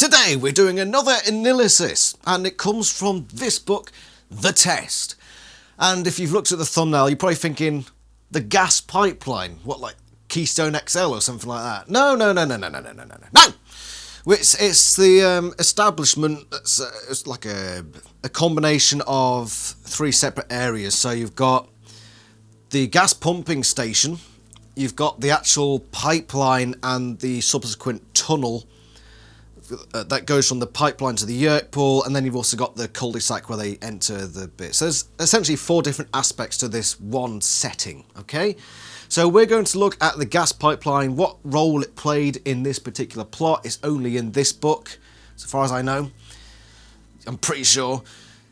Today we're doing another AniLysis, and it comes from this book, The Test. And if you've looked at the thumbnail, you're probably thinking, the gas pipeline, what, like Keystone XL or something like that? No. It's the establishment that's it's like a combination of three separate areas. So you've got the gas pumping station, you've got the actual pipeline and the subsequent tunnel that goes from the pipeline to the yerk pool, and then you've also got the cul-de-sac where they enter the bit. So there's essentially 4 different aspects to this one setting, okay? So we're going to look at the gas pipeline, what role it played in this particular plot. It's only in this book, so far as I know. I'm pretty sure.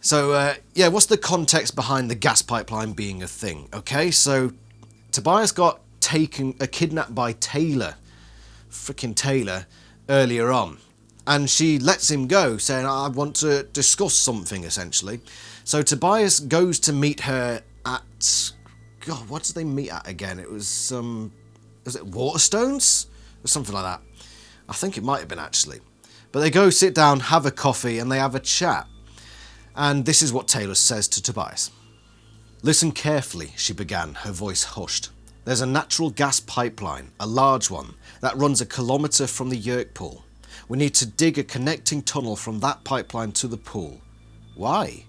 So, yeah, what's the context behind the gas pipeline being a thing, okay? So Tobias got kidnapped by Taylor, freaking Taylor, earlier on. And she lets him go, saying, I want to discuss something, essentially. So Tobias goes to meet her at... God, what did they meet at again? It was, was it Waterstones? Or something like that. I think it might have been, actually. But they go sit down, have a coffee, and they have a chat. And this is what Taylor says to Tobias. Listen carefully, she began, her voice hushed. There's a natural gas pipeline, a large one, that runs 1 kilometre from the yerk pool. We need to dig a connecting tunnel from that pipeline to the pool. Why?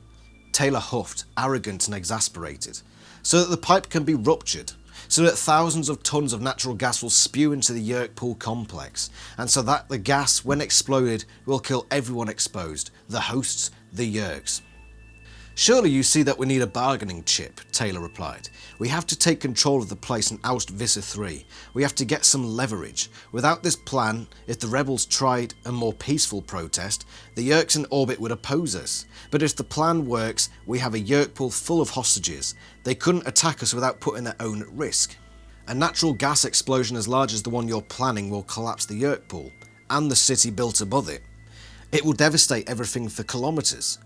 Taylor huffed, arrogant and exasperated. So that the pipe can be ruptured, so that thousands of tons of natural gas will spew into the yerk pool complex, and so that the gas, when exploded, will kill everyone exposed, the hosts, the yerks. Surely you see that we need a bargaining chip, Taylor replied. We have to take control of the place and oust Visser 3. We have to get some leverage. Without this plan, if the rebels tried a more peaceful protest, the yerks in orbit would oppose us. But if the plan works, we have a yerk pool full of hostages. They couldn't attack us without putting their own at risk. A natural gas explosion as large as the one you're planning will collapse the yerk pool, and the city built above it. It will devastate everything for kilometres.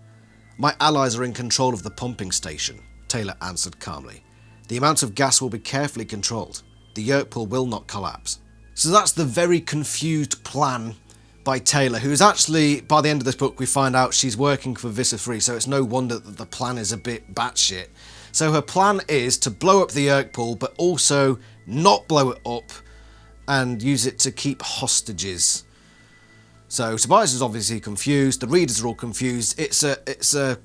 My allies are in control of the pumping station, Taylor answered calmly. The amount of gas will be carefully controlled. The yerk pool will not collapse. So that's the very confused plan by Taylor, who is actually, by the end of this book, we find out she's working for Visser 3, so it's no wonder that the plan is a bit batshit. So her plan is to blow up the yerk pool, but also not blow it up and use it to keep hostages. So Tobias is obviously confused, the readers are all confused, it's a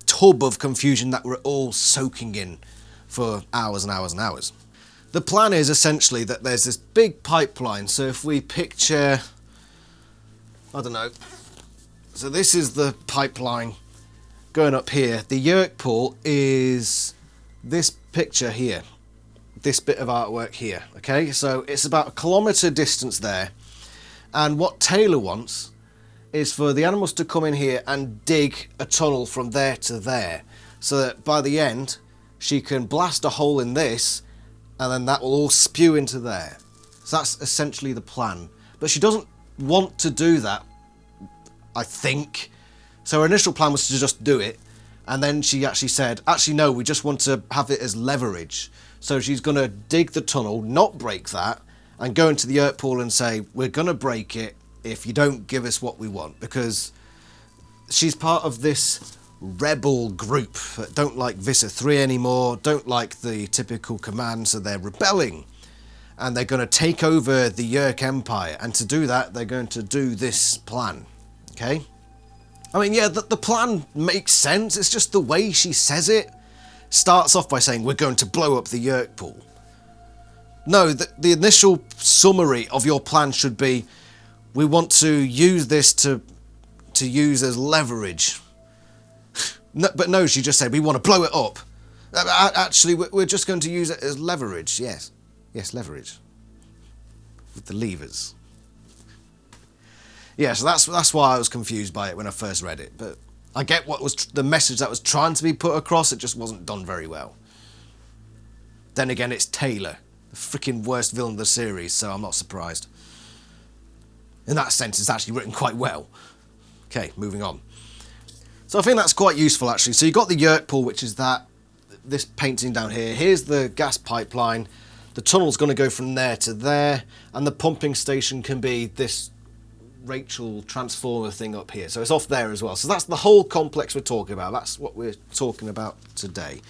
tub of confusion that we're all soaking in for hours and hours and hours. The plan is essentially that there's this big pipeline, so if we picture, I don't know, so this is the pipeline going up here. The yerk pool is this picture here, this bit of artwork here, okay? So it's about 1 kilometre distance there. And what Taylor wants is for the animals to come in here and dig a tunnel from there to there, so that by the end she can blast a hole in this and then that will all spew into there. So that's essentially the plan. But she doesn't want to do that, I think. So her initial plan was to just do it, and then she actually said, actually no, we just want to have it as leverage. So she's going to dig the tunnel, not break that, and go into the yerk pool and say, we're going to break it if you don't give us what we want. Because she's part of this rebel group that don't like Visser 3 anymore, don't like the typical command, so they're rebelling. And they're going to take over the Yerk Empire. And to do that, they're going to do this plan. Okay? I mean, yeah, the plan makes sense. It's just the way she says it. Starts off by saying, we're going to blow up the yerk pool. No, the initial summary of your plan should be, we want to use this to use as leverage. No, but no, she just said, we want to blow it up. Actually, we're just going to use it as leverage, yes. Yes, leverage. With the levers. Yeah, so that's why I was confused by it when I first read it. But I get what was the message that was trying to be put across, it just wasn't done very well. Then again, it's Taylor. The freaking worst villain of the series, so I'm not surprised. In that sense, it's actually written quite well. Okay, moving on. So I think that's quite useful, actually. So you've got the yerk pool, which is this painting down here. Here's the gas pipeline. The tunnel's going to go from there to there, and the pumping station can be this Rachel transformer thing up here. So it's off there as well. So that's the whole complex we're talking about. That's what we're talking about today.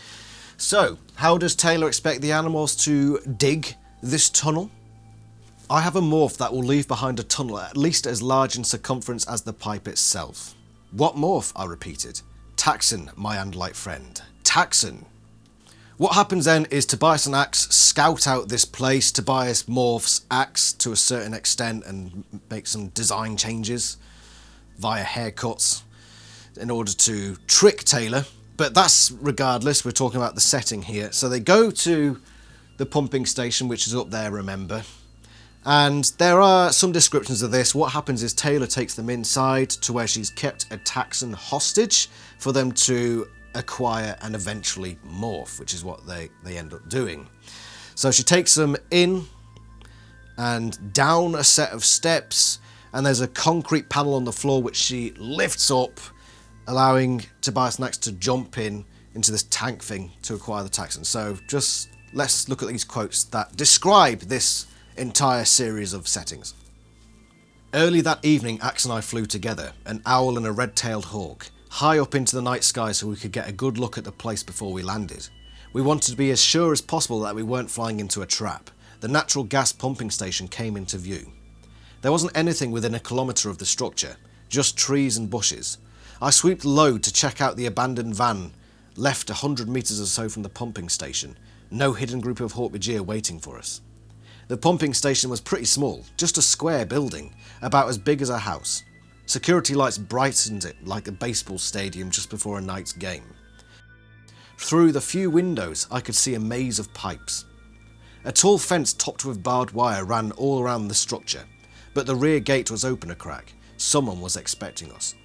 So how does Taylor expect the animals to dig this tunnel? I have a morph that will leave behind a tunnel at least as large in circumference as the pipe itself. What morph? I repeated. Taxon, my andlite friend. Taxon. What happens then is Tobias and Axe scout out this place. Tobias morphs Axe to a certain extent and makes some design changes via haircuts in order to trick Taylor. But that's regardless, we're talking about the setting here. So they go to the pumping station, which is up there, remember. And there are some descriptions of this. What happens is Taylor takes them inside to where she's kept a Taxon hostage for them to acquire and eventually morph, which is what they end up doing. So she takes them in and down a set of steps, and there's a concrete panel on the floor which she lifts up, allowing Tobias and Axe to jump into this tank thing to acquire the Taxon. So just let's look at these quotes that describe this entire series of settings. Early that evening, Axe and I flew together, an owl and a red-tailed hawk, high up into the night sky so we could get a good look at the place before we landed. We wanted to be as sure as possible that we weren't flying into a trap. The natural gas pumping station came into view. There wasn't anything within a kilometre of the structure, just trees and bushes. I swooped low to check out the abandoned van, left 100 metres or so from the pumping station. No hidden group of Hawkbajir waiting for us. The pumping station was pretty small, just a square building, about as big as a house. Security lights brightened it like a baseball stadium just before a night's game. Through the few windows, I could see a maze of pipes. A tall fence topped with barbed wire ran all around the structure, but the rear gate was open a crack. Someone was expecting us.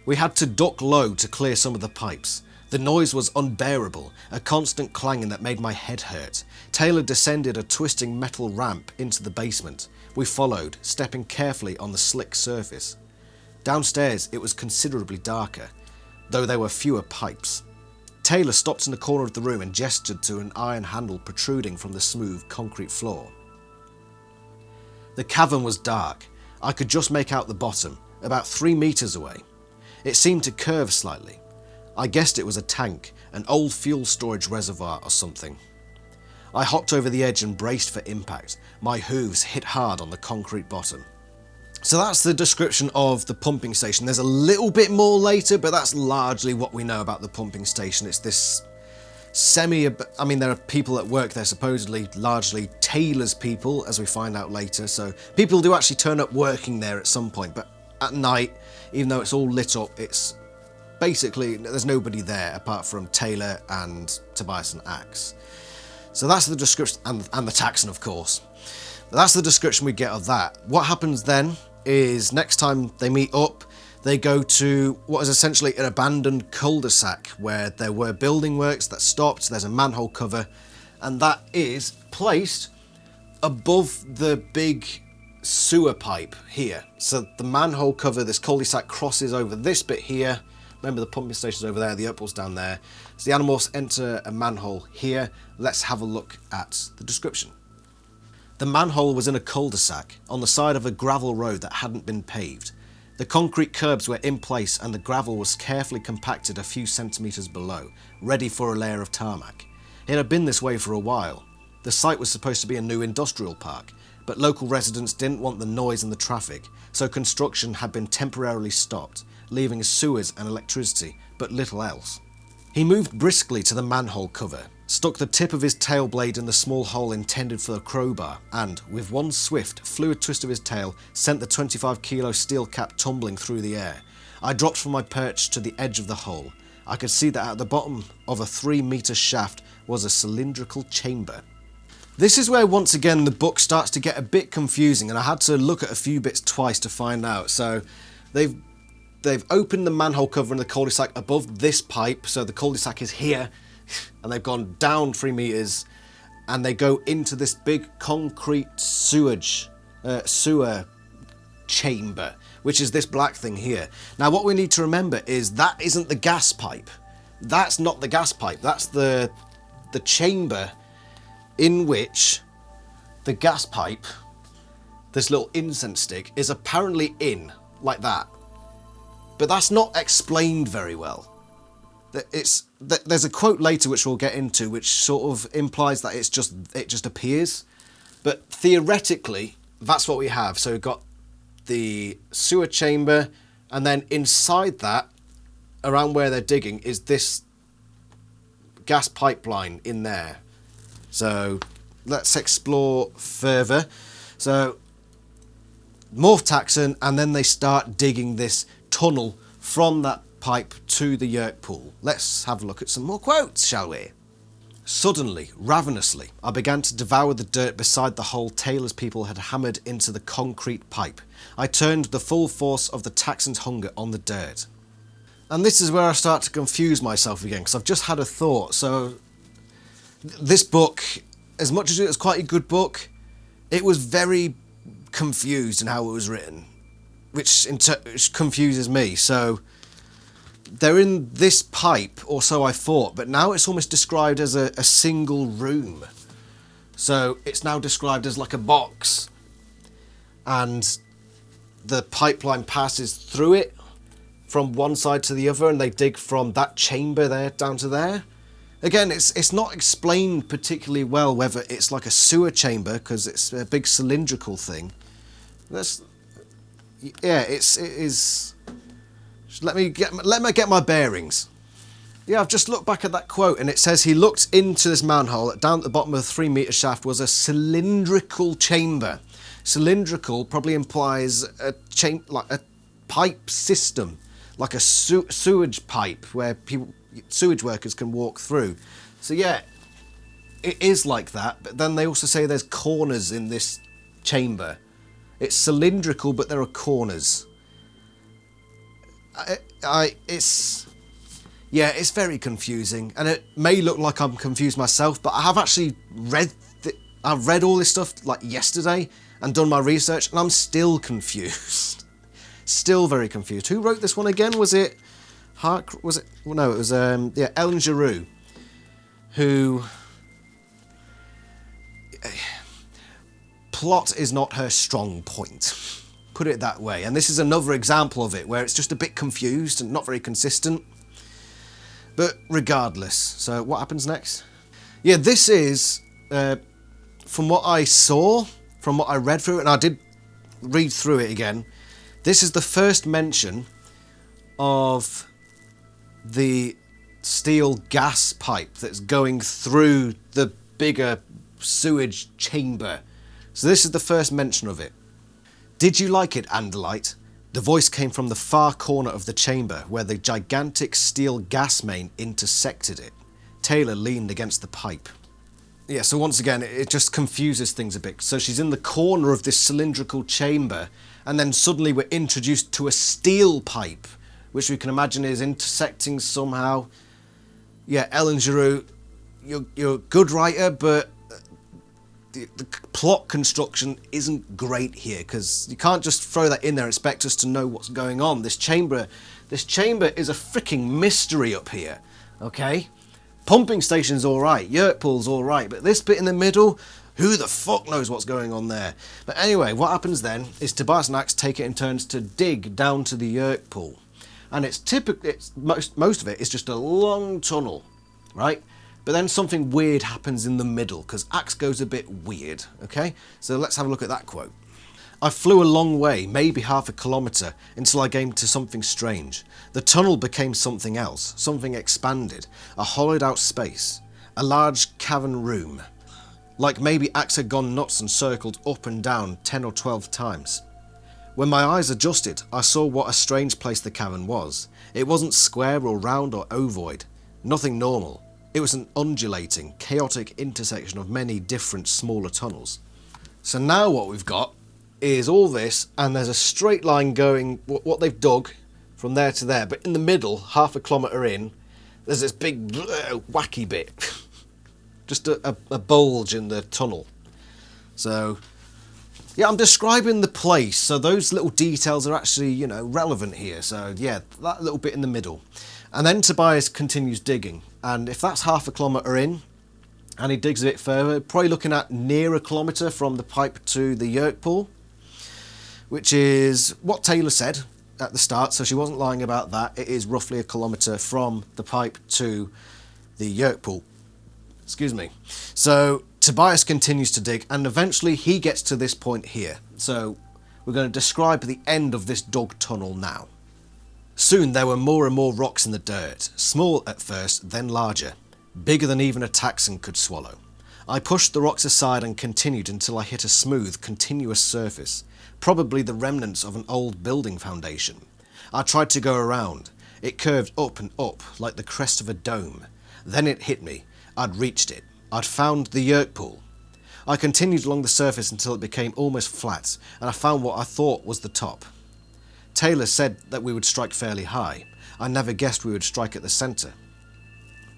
We had to duck low to clear some of the pipes. The noise was unbearable, a constant clanging that made my head hurt. Taylor descended a twisting metal ramp into the basement. We followed, stepping carefully on the slick surface. Downstairs it was considerably darker, though there were fewer pipes. Taylor stopped in the corner of the room and gestured to an iron handle protruding from the smooth concrete floor. The cavern was dark. I could just make out the bottom, about 3 metres away. It seemed to curve slightly. I guessed it was a tank, an old fuel storage reservoir or something. I hopped over the edge and braced for impact. My hooves hit hard on the concrete bottom. So that's the description of the pumping station. There's a little bit more later, but that's largely what we know about the pumping station. It's this there are people that work there, supposedly largely Taylor's people, as we find out later. So people do actually turn up working there at some point, but at night, even though it's all lit up, it's basically, there's nobody there apart from Taylor and Tobias and Axe. So that's the description, and the Taxon, of course. But that's the description we get of that. What happens then is next time they meet up, they go to what is essentially an abandoned cul-de-sac where there were building works that stopped. There's a manhole cover, and that is placed above the big sewer pipe here. So the manhole cover, this cul-de-sac crosses over this bit here. Remember, the pumping station's over there, the Opal's down there. So the animals enter a manhole here. Let's have a look at the description. The manhole was in a cul-de-sac on the side of a gravel road that hadn't been paved. The concrete curbs were in place and the gravel was carefully compacted a few centimetres below, ready for a layer of tarmac. It had been this way for a while. The site was supposed to be a new industrial park, but local residents didn't want the noise and the traffic, so construction had been temporarily stopped, leaving sewers and electricity, but little else. He moved briskly to the manhole cover, stuck the tip of his tail blade in the small hole intended for a crowbar, and, with one swift, fluid twist of his tail, sent the 25-kilo steel cap tumbling through the air. I dropped from my perch to the edge of the hole. I could see that at the bottom of a 3-metre shaft was a cylindrical chamber. This is where, once again, the book starts to get a bit confusing, and I had to look at a few bits twice to find out. So, they've opened the manhole cover in the cul-de-sac above this pipe, so the cul-de-sac is here, and they've gone down 3 metres, and they go into this big concrete sewer chamber, which is this black thing here. Now, what we need to remember is that isn't the gas pipe. That's not the gas pipe. That's the chamber in which the gas pipe this little incense stick, is apparently in like that. But that's not explained very well. There's a quote later which we'll get into which sort of implies that it just appears. But theoretically, that's what we have. So we've got the sewer chamber, and then inside that, around where they're digging, is this gas pipeline in there. So let's explore further. So morph taxon, and then they start digging this tunnel from that pipe to the Yerk pool. Let's have a look at some more quotes, shall we? Suddenly, ravenously, I began to devour the dirt beside the hole Taylor's people had hammered into the concrete pipe. I turned the full force of the taxon's hunger on the dirt. And this is where I start to confuse myself again, because I've just had a thought. So this book, as much as it was quite a good book, it was very confused in how it was written, which confuses me. So they're in this pipe, or so I thought, but now it's almost described as a single room. So it's now described as like a box, and the pipeline passes through it from one side to the other, and they dig from that chamber there down to there. Again, it's not explained particularly well whether it's like a sewer chamber, because it's a big cylindrical thing. It is. Let me get my bearings. Yeah, I've just looked back at that quote, and it says he looked into this manhole. Down at the bottom of the 3-metre shaft was a cylindrical chamber. Cylindrical probably implies like a pipe system, like a sewage pipe where sewage workers can walk through. So yeah, it is like that. But then they also say there's corners in this chamber. It's cylindrical, but there are corners. It's very confusing, and it may look like I'm confused myself, but I have actually I've read all this stuff like yesterday and done my research, and I'm still confused. Still very confused. Who wrote this one again? Was it Hark? Was it? Well, no, it was Ellen Giroux, who plot is not her strong point. Put it that way. And this is another example of it where it's just a bit confused and not very consistent. But regardless, so what happens next? Yeah, this is, from what I saw, from what I read through, and I did read through it again, this is the first mention of the steel gas pipe that's going through the bigger sewage chamber. So this is the first mention of it. Did you like it, Anderlight? The voice came from the far corner of the chamber where the gigantic steel gas main intersected it. Taylor leaned against the pipe. Yeah, so once again, it just confuses things a bit. So she's in the corner of this cylindrical chamber, and then suddenly we're introduced to a steel pipe, which we can imagine is intersecting somehow. Yeah, Ellen Giroux, you're a good writer, but the plot construction isn't great here, because you can't just throw that in there and expect us to know what's going on. This chamber is a freaking mystery up here, okay? Pumping station's alright, Yerk pool's alright, but this bit in the middle, who the fuck knows what's going on there? But anyway, what happens then is Tobias and Axe take it in turns to dig down to the Yerk pool. And most of it is just a long tunnel, right? But then something weird happens in the middle, because Axe goes a bit weird, okay? So let's have a look at that quote. I flew a long way, maybe half a kilometre, until I came to something strange. The tunnel became something else, something expanded, a hollowed out space, a large cavern room. Like maybe Axe had gone nuts and circled up and down 10 or 12 times. When my eyes adjusted, I saw what a strange place the cavern was. It wasn't square or round or ovoid, nothing normal. It was an undulating, chaotic intersection of many different smaller tunnels. So now what we've got is all this, and there's a straight line going, what they've dug from there to there, but in the middle, half a kilometre in, there's this big wacky bit. Just a bulge in the tunnel. So, yeah, I'm describing the place, so those little details are actually, relevant here. So, yeah, that little bit in the middle. And then Tobias continues digging, and if that's half a kilometre in, and he digs a bit further, probably looking at near a kilometre from the pipe to the Yerk pool. which is what Taylor said at the start, so she wasn't lying about that. It is roughly 1 kilometre from the pipe to the yerk pool. Excuse me. So Tobias continues to dig, and eventually he gets to this point here. So we're going to describe the end of this dug tunnel now. Soon there were more and more rocks in the dirt, small at first, then larger, bigger than even a Taxon could swallow. I pushed the rocks aside and continued until I hit a smooth, continuous surface, probably the remnants of an old building foundation. I tried to go around. It curved up and up like the crest of a dome. Then it hit me. I'd reached it. I'd found the yerk pool. I continued along the surface until it became almost flat, and I found what I thought was the top. Taylor said that we would strike fairly high. I never guessed we would strike at the centre.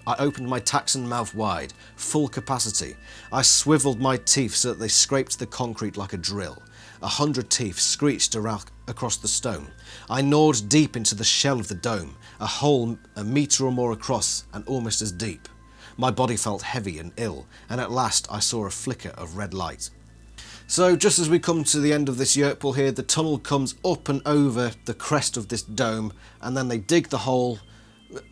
I opened my Taxon mouth wide, full capacity. I swiveled my teeth so that they scraped the concrete like a drill. 100 teeth screeched across the stone. I gnawed deep into the shell of the dome, a hole a metre or more across and almost as deep. My body felt heavy and ill, and at last I saw a flicker of red light. So just as we come to the end of this yerk pool here, the tunnel comes up and over the crest of this dome, and then they dig the hole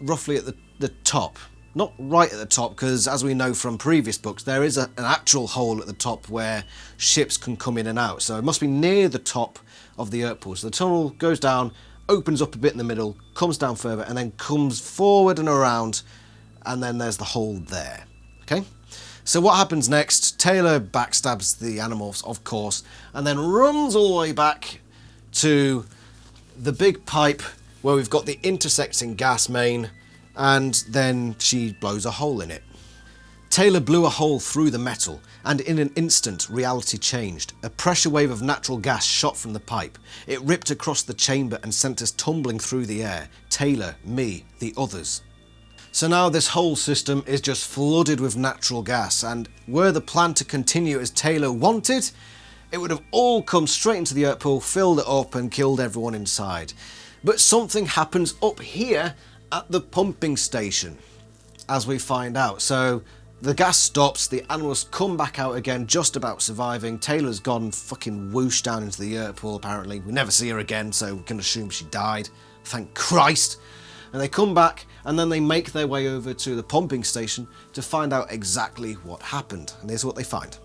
roughly at the top. Not right at the top, because as we know from previous books, there is an actual hole at the top where ships can come in and out. So it must be near the top of the yerk pool. So the tunnel goes down, opens up a bit in the middle, comes down further, and then comes forward and around, and then there's the hole there. Okay? So what happens next? Taylor backstabs the Animorphs, of course, and then runs all the way back to the big pipe where we've got the intersecting gas main, and then she blows a hole in it. Taylor blew a hole through the metal, and in an instant reality changed. A pressure wave of natural gas shot from the pipe. It ripped across the chamber and sent us tumbling through the air. Taylor, me, the others. So now this whole system is just flooded with natural gas, and were the plan to continue as Taylor wanted, it would have all come straight into the yerk pool, filled it up and killed everyone inside. But something happens up here at the pumping station, as we find out. So the gas stops, the animals come back out again, just about surviving. Taylor's gone fucking whoosh down into the yerk pool apparently. We never see her again, so we can assume she died. Thank Christ. And they come back, and then they make their way over to the pumping station to find out exactly what happened. And here's what they find.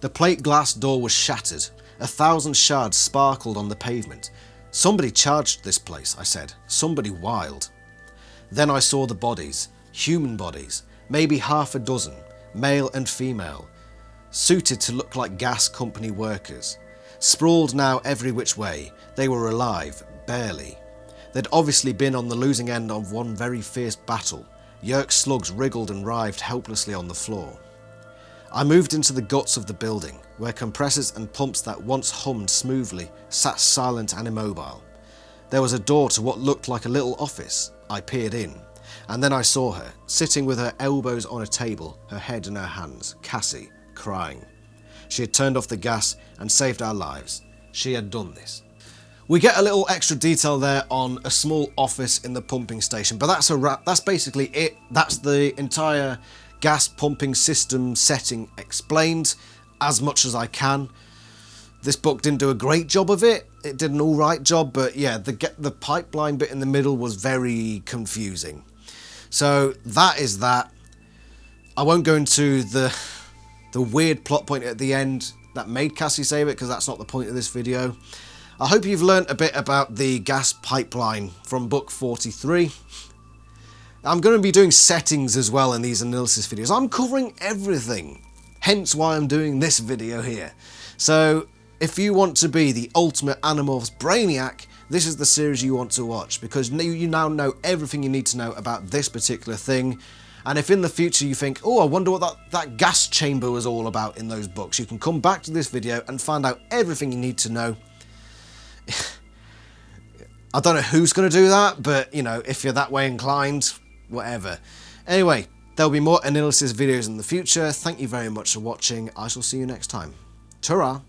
The plate glass door was shattered. 1,000 shards sparkled on the pavement. Somebody charged this place, I said. Somebody wild. Then I saw the bodies. Human bodies. Maybe half a dozen. Male and female. Suited to look like gas company workers. Sprawled now every which way. They were alive. Barely. They'd obviously been on the losing end of one very fierce battle. Yerk slugs wriggled and writhed helplessly on the floor. I moved into the guts of the building, where compressors and pumps that once hummed smoothly sat silent and immobile. There was a door to what looked like a little office. I peered in, and then I saw her, sitting with her elbows on a table, her head in her hands, Cassie, crying. She had turned off the gas and saved our lives. She had done this. We get a little extra detail there on a small office in the pumping station, but that's a wrap. That's basically it. That's the entire gas pumping system setting explained as much as I can. This book didn't do a great job of it. It did an alright job, but yeah, the pipeline bit in the middle was very confusing. So that is that. I won't go into the weird plot point at the end that made Cassie save it, because that's not the point of this video. I hope you've learnt a bit about the gas pipeline from book 43. I'm going to be doing settings as well in these AniLysis videos. I'm covering everything, hence why I'm doing this video here. So if you want to be the ultimate Animorphs brainiac, this is the series you want to watch, because you now know everything you need to know about this particular thing. And if in the future you think, oh, I wonder what that gas chamber was all about in those books, you can come back to this video and find out everything you need to know. I don't know who's going to do that, but, you know, if you're that way inclined, whatever. Anyway, there'll be more AniLysis videos in the future. Thank you very much for watching. I shall see you next time. Ta-ra!